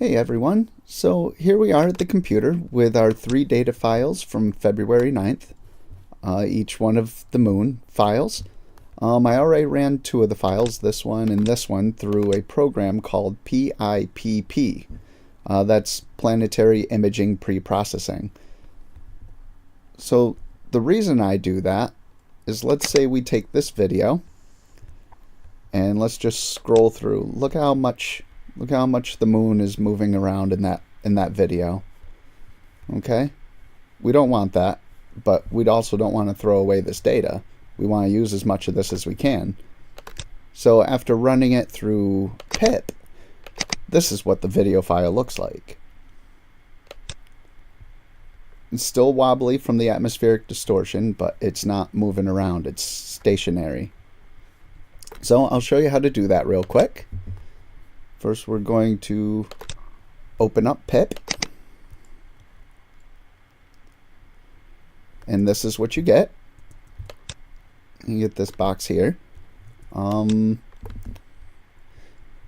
Hey everyone, so here we are at the computer with our 3 data files from February 9th, each one of the moon files. I already ran 2 of the files, this one and this one, through a program called PIPP. That's Planetary Imaging Preprocessing. So the reason I do that is, let's say we take this video and let's just scroll through. Look how much the moon is moving around in that video. Okay? We don't want that, but we also don't want to throw away this data. We want to use as much of this as we can. So after running it through pip, this is what the video file looks like. It's still wobbly from the atmospheric distortion, but it's not moving around. It's stationary. So I'll show you how to do that real quick. First, we're going to open up pip. And this is what you get. You get this box here.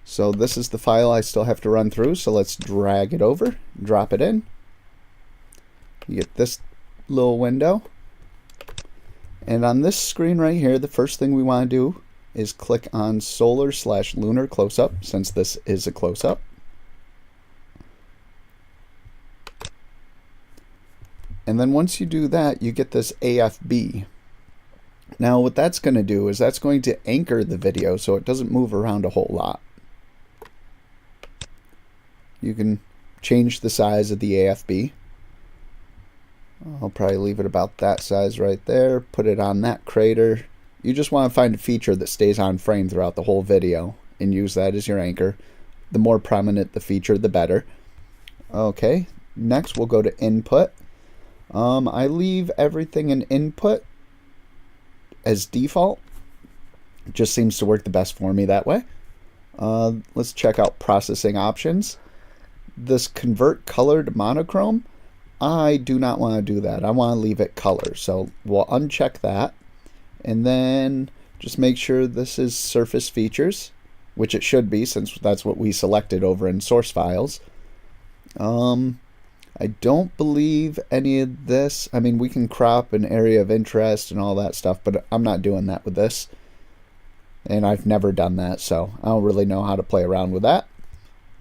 So this is the file I still have to run through. So let's drag it over, drop it in. You get this little window. And on this screen right here, the first thing we want to do is click on solar/lunar close-up, since this is a close-up. And then once you do that, you get this AFB. Now what that's going to do is that's going to anchor the video so it doesn't move around a whole lot. You can change the size of the AFB. I'll probably leave it about that size right there, put it on that crater. You just want to find a feature that stays on frame throughout the whole video and use that as your anchor. The more prominent the feature, the better. Okay, next we'll go to input. I leave everything in input as default. It just seems to work the best for me that way. Let's check out processing options. This convert color to monochrome, I do not want to do that. I want to leave it color, so we'll uncheck that. And then just make sure this is surface features, which it should be since that's what we selected over in source files. I don't believe any of this. I mean, we can crop an area of interest and all that stuff, but I'm not doing that with this. And I've never done that, so I don't really know how to play around with that.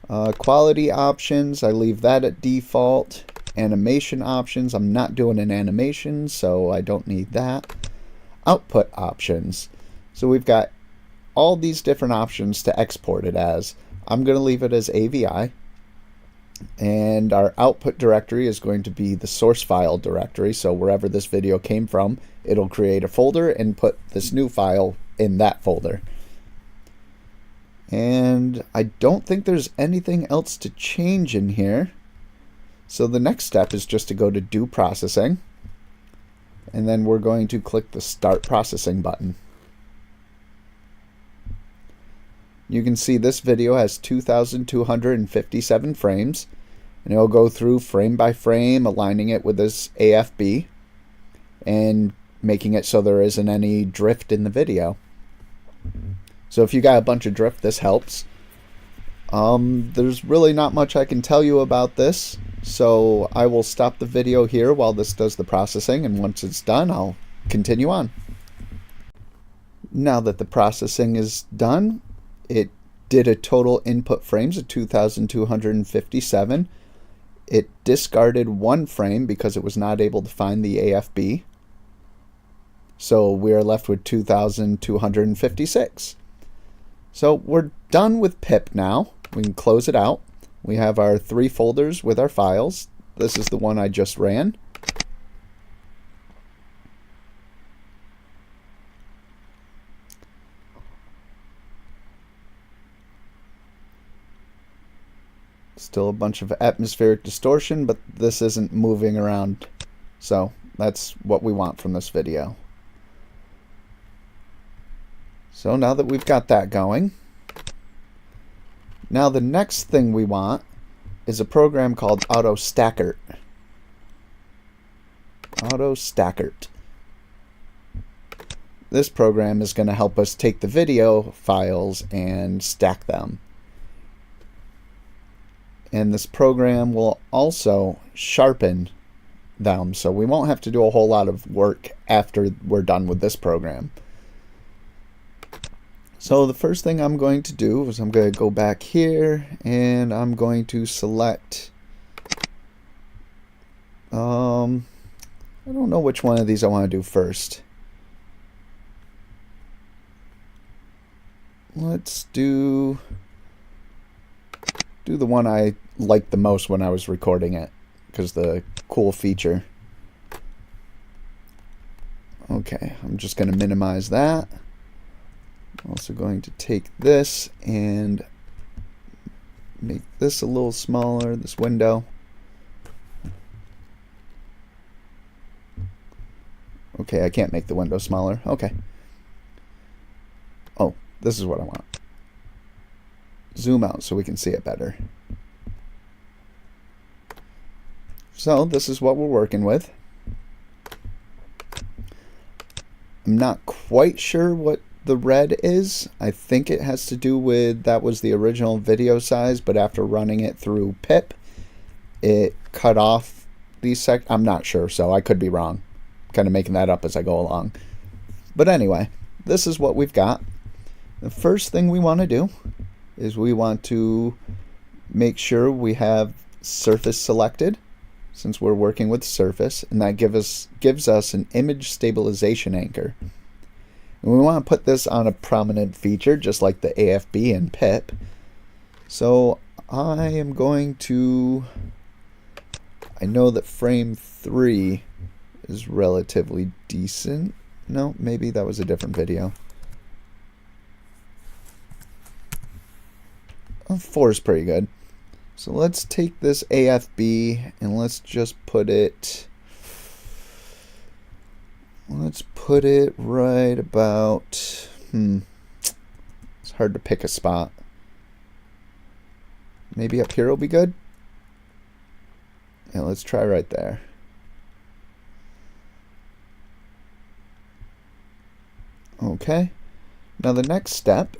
Quality options, I leave that at default. Animation options, I'm not doing an animation, so I don't need that. Output options. So we've got all these different options to export it as. I'm going to leave it as AVI. And our output directory is going to be the source file directory. So wherever this video came from, it'll create a folder and put this new file in that folder. And I don't think there's anything else to change in here. So the next step is just to go to do processing. And then we're going to click the Start Processing button. You can see this video has 2,257 frames. And it'll go through frame by frame, aligning it with this AFB. And making it so there isn't any drift in the video. So if you got a bunch of drift, this helps. There's really not much I can tell you about this. So I will stop the video here while this does the processing, and once it's done, I'll continue on. Now that the processing is done, it did a total input frames of 2,257. It discarded 1 frame because it was not able to find the AFB. So we are left with 2,256. So we're done with pip now. We can close it out. We have our 3 folders with our files. This is the one I just ran. Still a bunch of atmospheric distortion, but this isn't moving around. So that's what we want from this video. So now that we've got that going, now the next thing we want is a program called AutoStackert. AutoStackert. This program is going to help us take the video files and stack them. And this program will also sharpen them, so we won't have to do a whole lot of work after we're done with this program. So the first thing I'm going to do is I'm going to go back here and I'm going to select I don't know which one of these I want to do first. Let's do the one I liked the most when I was recording it, because the cool feature. Okay, I'm just going to minimize that. I'm also going to take this and make this a little smaller, this window. Okay, I can't make the window smaller. Okay. Oh, this is what I want. Zoom out so we can see it better. So this is what we're working with. I'm not quite sure what the red is. I think it has to do with that was the original video size, but after running it through pip, it cut off these I'm not sure, so I could be wrong. Kind of making that up as I go along. But anyway, this is what we've got. The first thing we want to do is we want to make sure we have surface selected, since we're working with surface, and that gives us an image stabilization anchor. And we want to put this on a prominent feature, just like the AFB and pip. So I am going to, I know that frame 3 is relatively decent. No, maybe that was a different video. 4 is pretty good. So let's take this AFB and let's just put it, right about, it's hard to pick a spot. Maybe up here will be good. Yeah, let's try right there. Okay. Now the next step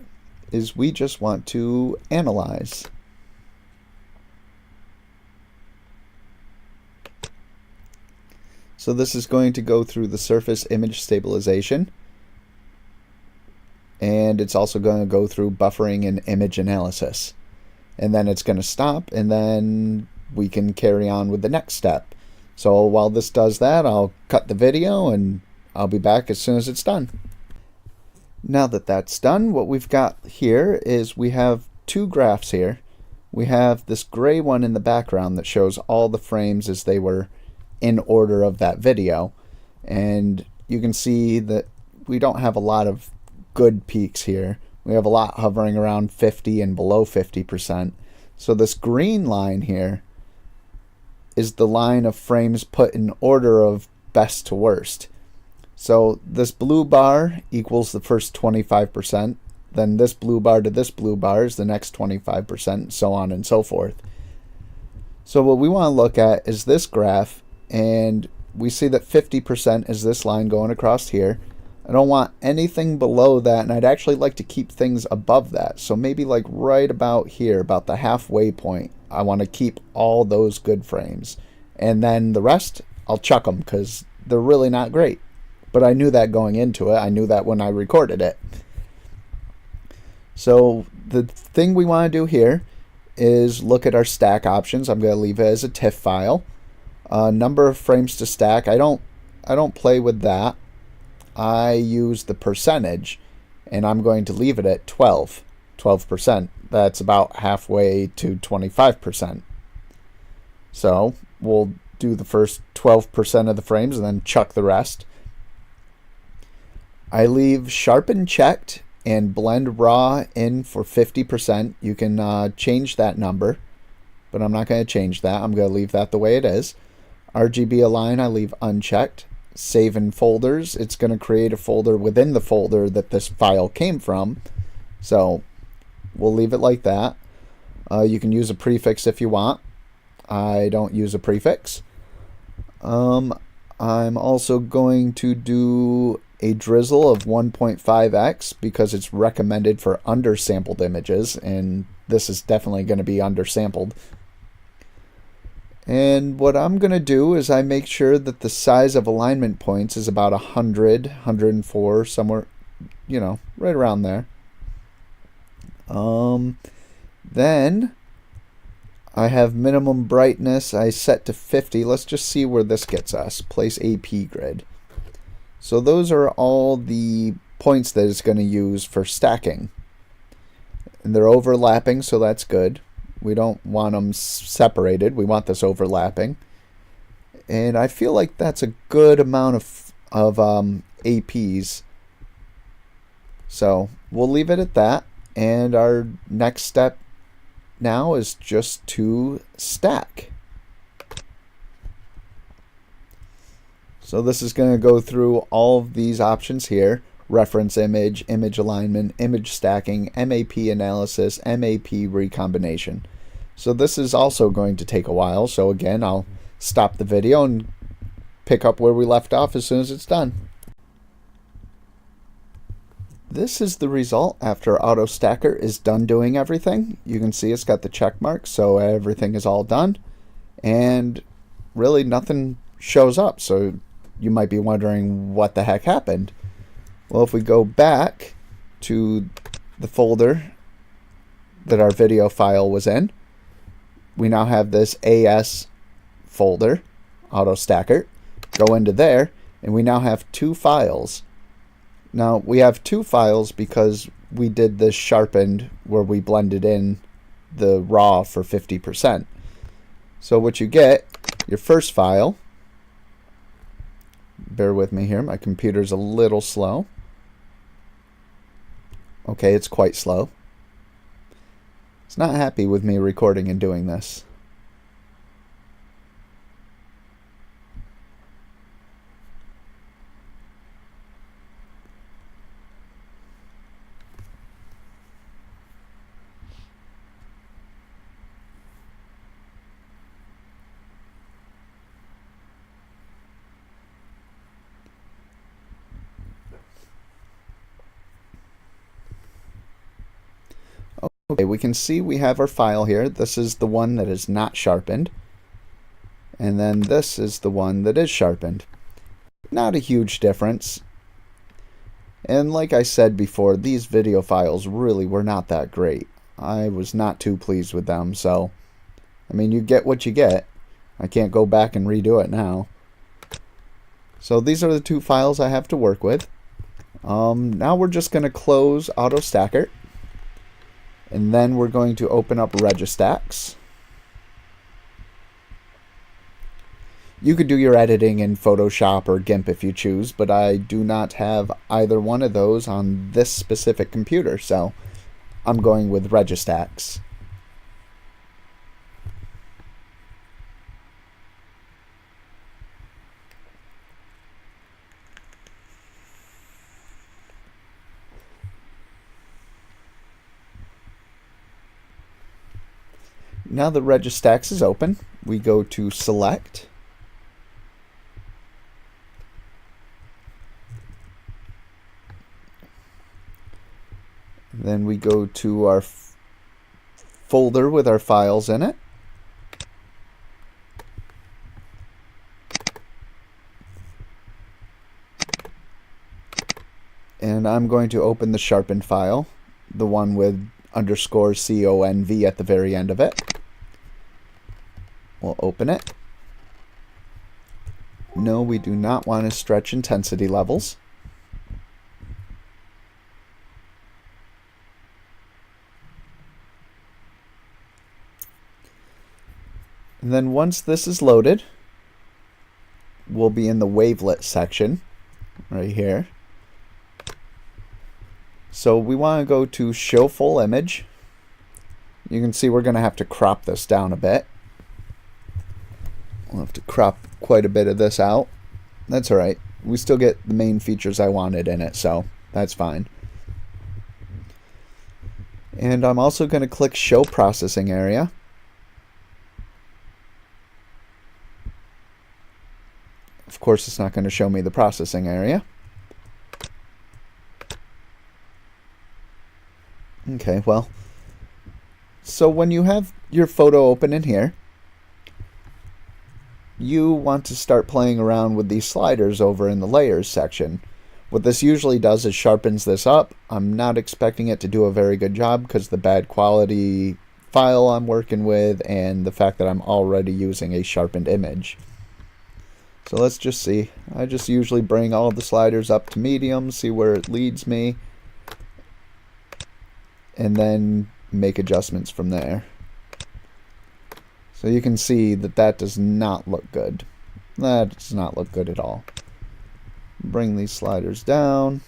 is we just want to analyze. So this is going to go through the surface image stabilization, and it's also going to go through buffering and image analysis. And then it's going to stop, and then we can carry on with the next step. So while this does that, I'll cut the video and I'll be back as soon as it's done. Now that that's done, what we've got here is we have 2 graphs here. We have this gray one in the background that shows all the frames as they were in order of that video. And you can see that we don't have a lot of good peaks here. We have a lot hovering around 50 and below 50%. So this green line here is the line of frames put in order of best to worst. So this blue bar equals the first 25%, then this blue bar to this blue bar is the next 25%, so on and so forth. So what we want to look at is this graph, and we see that 50% is this line going across here. I don't want anything below that, and I'd actually like to keep things above that. So maybe like right about here, about the halfway point, I want to keep all those good frames. And then the rest, I'll chuck them because they're really not great. But I knew that going into it. I knew that when I recorded it. So the thing we want to do here is look at our stack options. I'm going to leave it as a TIFF file. Number of frames to stack. I don't play with that. I use the percentage, and I'm going to leave it at 12%. That's about halfway to 25%. So we'll do the first 12% of the frames and then chuck the rest. I leave sharpen checked and blend raw in for 50%. You can change that number, but I'm not going to change that. I'm going to leave that the way it is. RGB align I leave unchecked. Save in folders. It's going to create a folder within the folder that this file came from. So we'll leave it like that. You can use a prefix if you want. I don't use a prefix. I'm also going to do a drizzle of 1.5x because it's recommended for undersampled images, and this is definitely going to be undersampled. And what I'm going to do is I make sure that the size of alignment points is about 100, 104, somewhere, right around there. Then I have minimum brightness I set to 50. Let's just see where this gets us. Place AP grid. So those are all the points that it's going to use for stacking. And they're overlapping, so that's good. We don't want them separated. We want this overlapping. And I feel like that's a good amount of APs. So we'll leave it at that. And our next step now is just to stack. So this is going to go through all of these options here. Reference image, image alignment, image stacking, MAP analysis, MAP recombination. So this is also going to take a while. So again, I'll stop the video and pick up where we left off as soon as it's done. This is the result after AutoStacker is done doing everything. You can see it's got the check mark, so everything is all done. And really nothing shows up. So you might be wondering what the heck happened. Well, if we go back to the folder that our video file was in, we now have this AS folder, AutoStacker. Go into there, and we now have two files. Now, we have two files because we did this sharpened where we blended in the raw for 50%. So what you get, your first file, bear with me here, my computer's a little slow. Okay, it's quite slow. It's not happy with me recording and doing this. Okay, we can see we have our file here. This is the one that is not sharpened. And then this is the one that is sharpened. Not a huge difference. And like I said before, these video files really were not that great. I was not too pleased with them, so I mean, you get what you get. I can't go back and redo it now. So these are the two files I have to work with. Now we're just going to close AutoStacker. And then we're going to open up Registax. You could do your editing in Photoshop or GIMP if you choose, but I do not have either one of those on this specific computer, so I'm going with Registax. Now the Registax is open, we go to Select. Then we go to our folder with our files in it. And I'm going to open the sharpened file, the one with _CONV at the very end of it. We'll open it. No, we do not want to stretch intensity levels. And then once this is loaded, we'll be in the wavelet section right here. So we want to go to Show Full Image. You can see we're going to have to crop this down a bit. We'll have to crop quite a bit of this out. That's alright. We still get the main features I wanted in it, so that's fine. And I'm also going to click Show Processing Area. Of course, it's not going to show me the processing area. Okay, well, so when you have your photo open in here, you want to start playing around with these sliders over in the layers section. What this usually does is sharpens this up. I'm not expecting it to do a very good job because the bad quality file I'm working with and the fact that I'm already using a sharpened image. So let's just see. I just usually bring all the sliders up to medium, see where it leads me, and then make adjustments from there. So you can see that that does not look good. That does not look good at all. Bring these sliders down.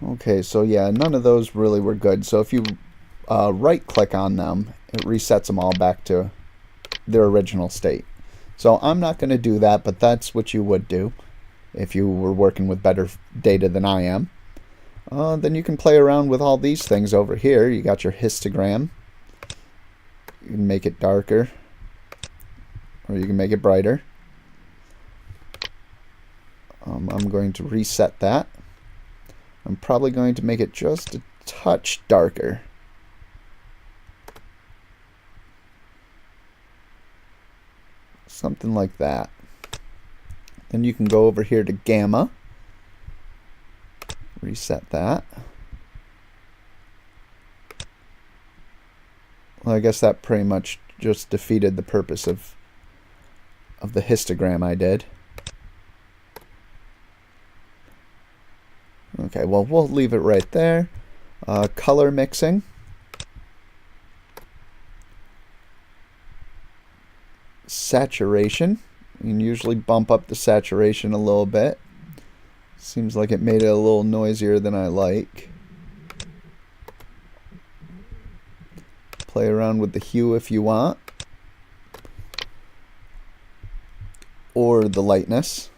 Okay, so yeah, none of those really were good. So if you right click on them, it resets them all back to their original state. So I'm not going to do that, but that's what you would do if you were working with better data than I am. Then you can play around with all these things over here. You got your histogram. You can make it darker, or you can make it brighter. I'm going to reset that. I'm probably going to make it just a touch darker. Something like that. Then you can go over here to gamma. Reset that. Well, I guess that pretty much just defeated the purpose of the histogram I did. Okay, well, we'll leave it right there. Color mixing. Saturation. You can usually bump up the saturation a little bit. Seems like it made it a little noisier than I like. Play around with the hue if you want. Or the lightness.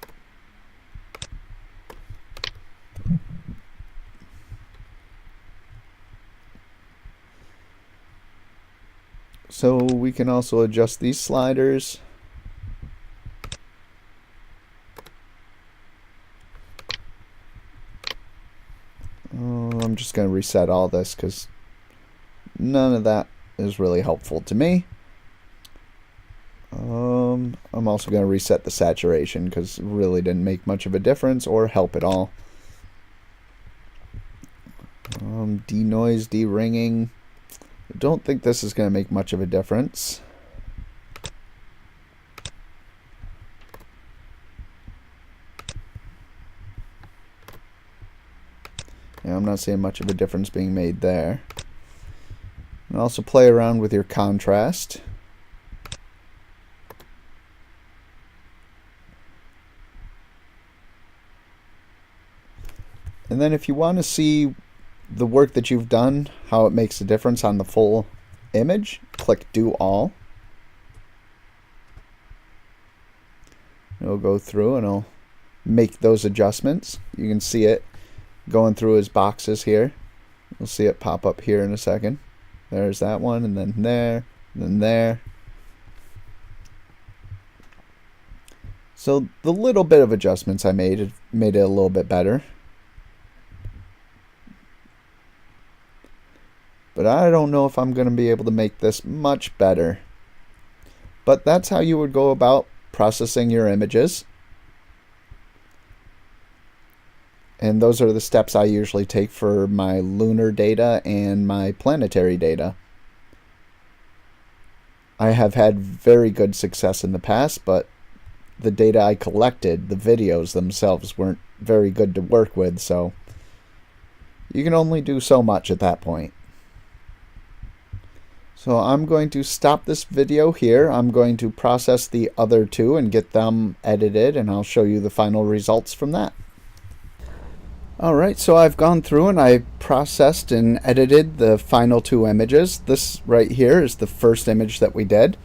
So we can also adjust these sliders. I'm just going to reset all this because none of that is really helpful to me. I'm also going to reset the saturation because it really didn't make much of a difference or help at all. Denoise, de-ringing. I don't think this is going to make much of a difference. Yeah, I'm not seeing much of a difference being made there. And also play around with your contrast. And then if you want to see the work that you've done, how it makes a difference on the full image, click Do All. It'll go through and it'll make those adjustments. You can see it going through his boxes here. You'll see it pop up here in a second. There's that one, and then there, and then there. So the little bit of adjustments I made it a little bit better. But I don't know if I'm going to be able to make this much better. But that's how you would go about processing your images. And those are the steps I usually take for my lunar data and my planetary data. I have had very good success in the past, but the data I collected, the videos themselves, weren't very good to work with, so you can only do so much at that point. So I'm going to stop this video here. I'm going to process the other two and get them edited, and I'll show you the final results from that. Alright, so I've gone through and I processed and edited the final two images. This right here is the first image that we did.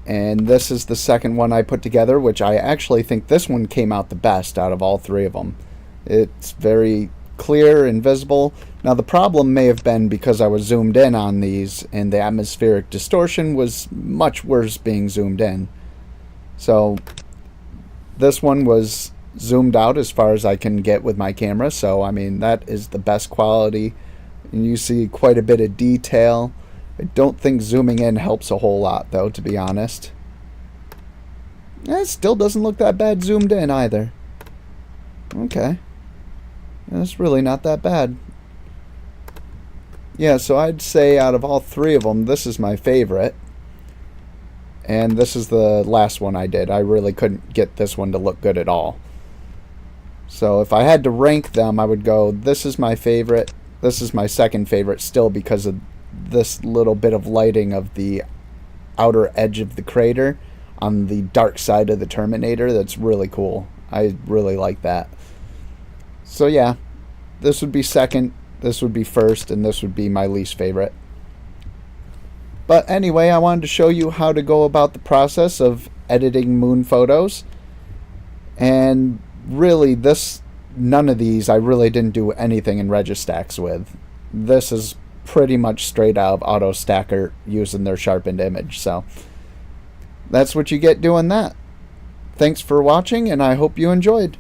And this is the second one I put together, which I actually think this one came out the best out of all three of them. It's very clear and visible. Now the problem may have been because I was zoomed in on these and the atmospheric distortion was much worse being zoomed in. So This one was zoomed out as far as I can get with my camera, so I mean that is the best quality, and you see quite a bit of detail. I don't think zooming in helps a whole lot though, to be honest. It still doesn't look that bad zoomed in either. Okay, that's really not that bad. Yeah, so I'd say out of all three of them, this is my favorite. And this is the last one I did. I really couldn't get this one to look good at all. So if I had to rank them, I would go, this is my favorite. This is my second favorite still because of this little bit of lighting of the outer edge of the crater on the dark side of the Terminator. That's really cool. I really like that. So yeah, this would be second, this would be first, and this would be my least favorite. But anyway, I wanted to show you how to go about the process of editing moon photos. And really, none of these I really didn't do anything in Registax with. This is pretty much straight out of AutoStacker using their sharpened image. So that's what you get doing that. Thanks for watching, and I hope you enjoyed.